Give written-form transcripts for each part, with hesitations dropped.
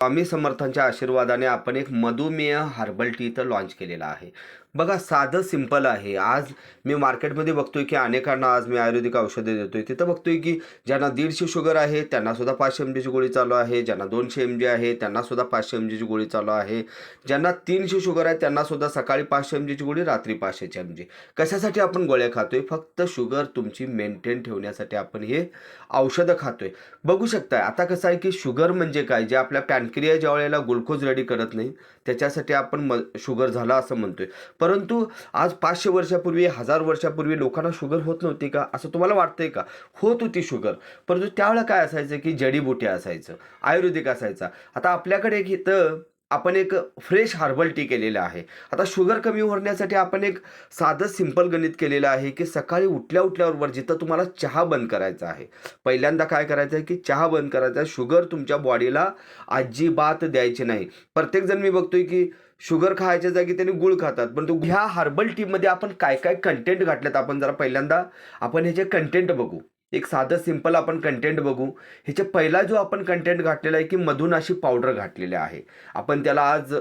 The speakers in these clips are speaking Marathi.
स्वामी समर्थांच्या आशीर्वादाने आपण एक मधुमेह हर्बल टी इथं लॉन्च केलेला आहे. बघा साधं सिंपल आहे. आज मी मार्केटमध्ये बघतोय की अनेकांना आज मी आयुर्वेदिक औषधे देतोय. तिथं बघतोय की ज्यांना 150 शुगर आहे त्यांनासुद्धा 500 mg ची गोळी चालू आहे. ज्यांना 200 mg आहे त्यांनासुद्धा 500 mg ची गोळी चालू आहे. ज्यांना 300 शुगर आहे त्यांनासुद्धा सकाळी 500 mg ची गोळी, रात्री 500 mg. कशासाठी आपण गोळ्या खातोय? फक्त शुगर तुमची मेंटेन ठेवण्यासाठी आपण हे औषधं खातोय. बघू शकता आता कसं आहे की शुगर म्हणजे काय, जे आपल्या पॅनक्रिया ज्या वेळेला ग्लुकोज रेडी करत नाही त्याच्यासाठी आपण शुगर झाला असं म्हणतोय. परंतु आज 500 वर्षापूर्वी, 1000 वर्षापूर्वी लोकांना शुगर होत नव्हती का असं तुम्हाला वाटतंय का? होत होती शुगर. परंतु त्यावेळेला काय असायचं की जडीबुटी असायचं, आयुर्वेदिक असायचा. आता आपल्याकडे एक इथं आपण एक फ्रेश हर्बल टी केलेलं आहे. आता शुगर कमी होण्यासाठी आपण एक साधं सिंपल गणित केलेलं आहे की सकाळी उठल्याबरोबर जिथं तुम्हाला चहा बंद करायचा आहे, पहिल्यांदा काय करायचं आहे की चहा बंद करायचा आहे. शुगर तुमच्या बॉडीला अजिबात द्यायची नाही. प्रत्येकजण मी बघतोय की शुगर खायच्या जागी त्यांनी गुळ खातात. परंतु ह्या हर्बल टीमध्ये आपण काय काय कंटेंट घातलेत आपण जरा पहिल्यांदा आपण ह्याचे कंटेंट बघू. एक साधं सिंपल आपण कंटेंट बघू. ह्याच्या पहिला जो आपण कंटेंट घातलेला आहे की मधुनाशी पावडर घातलेले आहे. आपण त्याला आज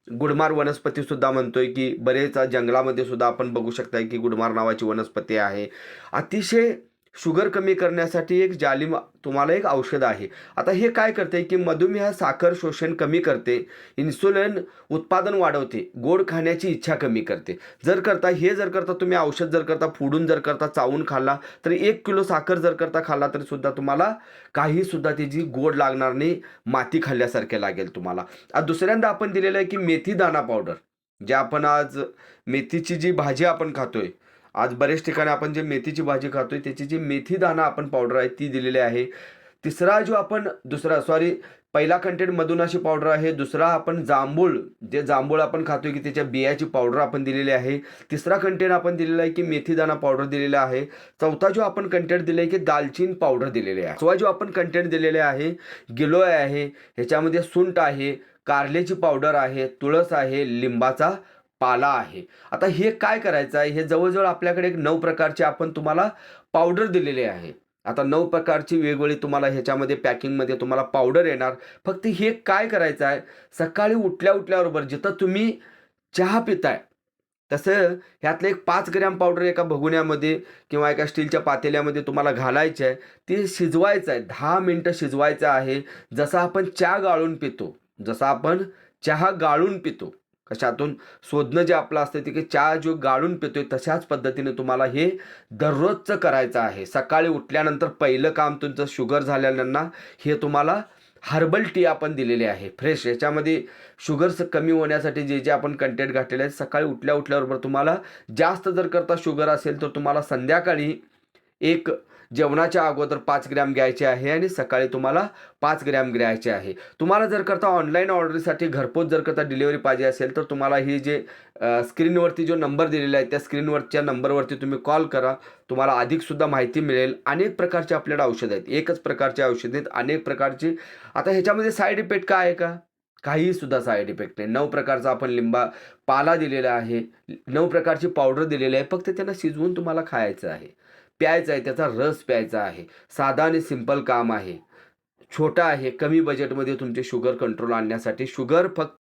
गुडमार वनस्पती सुद्धा म्हणतोय की बरेच जंगलामध्ये सुद्धा आपण बघू शकताय की गुडमार नावाची वनस्पती आहे. अतिशय शुगर कमी करण्यासाठी एक जालिम तुम्हाला एक औषध आहे. आता हे काय करते की मधुमेह साखर शोषण कमी करते, इन्सुलिन उत्पादन वाढवते, गोड खाण्याची इच्छा कमी करते. जर करता तुम्ही औषध जर करता फोडून जर करता चावून खाल्ला तर 1 किलो साखर जर करता खाल्ला तरी सुद्धा तुम्हाला काही सुद्धा त्याची गोड लागणार नाही, माती खाल्ल्यासारखे लागेल तुम्हाला. आज दुसऱ्यांदा आपण दिलेलं आहे की मेथी दाणा पावडर, जे आपण आज मेथीची जी भाजी आपण खातोय, आज बरेच ठिकाणी आपण जे मेथीची भाजी खातोय त्याची जी मेथी दाणा आपण पावडर आहे ती दिलेली आहे. तिसरा जो आपण पहिला कंटेंट मधुनाशी पावडर आहे. दुसरा आपण जांभूळ आपण खातोय की त्याच्या बियाची पावडर आपण दिलेली आहे. तिसरा कंटेंट आपण दिलेला आहे की मेथी दाणा पावडर दिलेला आहे. चौथा जो आपण कंटेंट दिला आहे की दालचीन पावडर दिलेली आहे. पाचवा जो आपण कंटेंट दिलेले आहे गिलोय आहे. ह्याच्यामध्ये सुंठ आहे, कारल्याची पावडर आहे, तुळस आहे, लिंबाचा पाला आहे. आता हे काय करायचं आहे, हे जवळजवळ आपल्याकडे एक 9 प्रकारचे आपण तुम्हाला पावडर दिलेले आहे. आता 9 प्रकारची वेगवेगळी तुम्हाला ह्याच्यामध्ये पॅकिंगमध्ये तुम्हाला पावडर येणार. फक्त हे काय करायचं आहे, सकाळी उठल्याबरोबर जिथं तुम्ही चहा पिताय तसं ह्यातलं एक 5 ग्रॅम पावडर एका भगोन्यामध्ये किंवा एका स्टीलच्या पातेल्यामध्ये तुम्हाला घालायचं आहे. ते शिजवायचं आहे, 10 मिनिटं शिजवायचं आहे. जसं आपण चहा गाळून पितो, कशातून शोधणं जे आपलं असतं ते की चहा जो गाळून पितोय तशाच पद्धतीने तुम्हाला हे दररोजचं करायचं आहे. सकाळी उठल्यानंतर पहिलं काम तुमचं शुगर झालेल्यांना हे तुम्हाला हर्बल टी आपण दिलेली आहे फ्रेश. याच्यामध्ये शुगर कमी होण्यासाठी जे जे आपण कंटेंट घातलेले आहेत, सकाळी उठल्याबरोबर तुम्हाला जास्त जर करता शुगर असेल तर तुम्हाला संध्याकाळी एक जेवणाच्या अगोदर 5 ग्रॅम घ्यायचे आहे आणि सकाळी तुम्हाला 5 ग्रॅम घ्यायचे आहे. तुम्हाला जर करता ऑनलाईन ऑर्डरसाठी घरपोच जर करता डिलिव्हरी पाहिजे असेल तर तुम्हाला ही जे स्क्रीनवरती जो नंबर दिलेला आहे त्या स्क्रीनवरच्या नंबरवरती तुम्ही कॉल करा. तुम्हाला अधिकसुद्धा माहिती मिळेल. अनेक प्रकारचे आपल्याकडे औषधं आहेत, एकच प्रकारचे औषधं आहेत, अनेक प्रकारची. आता ह्याच्यामध्ये साईड इफेक्ट काय आहे का? काही सुद्धा साईड इफेक्ट नाही. 9 प्रकारचा आपण लिंबा पाला दिलेला आहे, 9 प्रकारची पावडर दिलेली आहे. फक्त त्यांना शिजवून तुम्हाला खायचं आहे, प्यायचा आहे, त्याचा रस प्यायचा आहे. साधा आणि सिंपल काम आहे, छोटा आहे. कमी बजेटमध्ये तुमचे शुगर कंट्रोल आणण्यासाठी शुगर फक्त